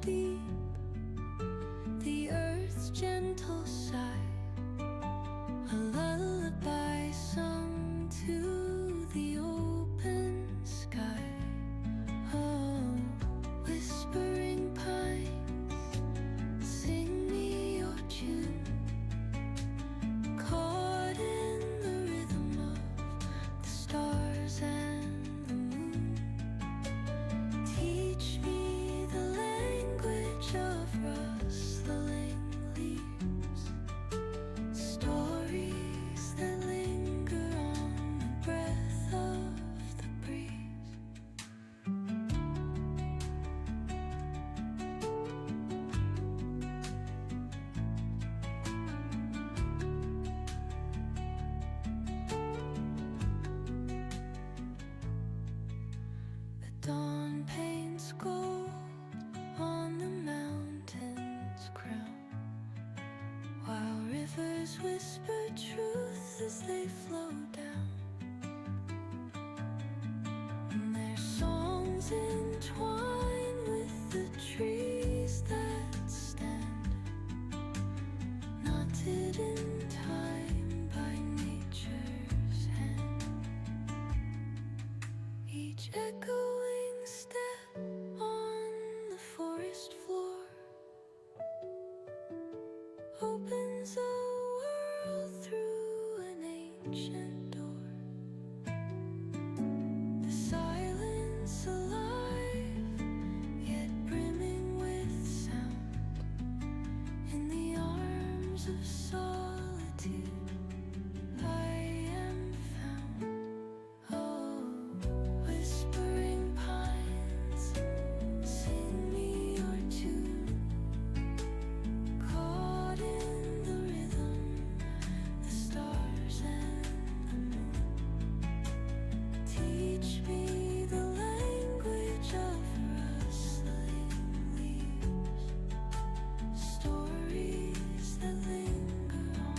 melody, the earth's gentle sigh, a lullaby sung to the open sky. Oh, whispering pines, sing me your tune, caught in the rhythm of the stars and the moon. Teach me the language of rustling leaves, stories that linger on the breath of the breeze. The dawn paints gold on the mountain's crown, while rivers whisper truth as they flow down. And their songs entwine with the trees that stand, knotted in time by nature's hand. Each echoing step on the forest floor opens a world through an ancient door. The silence alive, yet brimming with sound, in the arms of sorrow.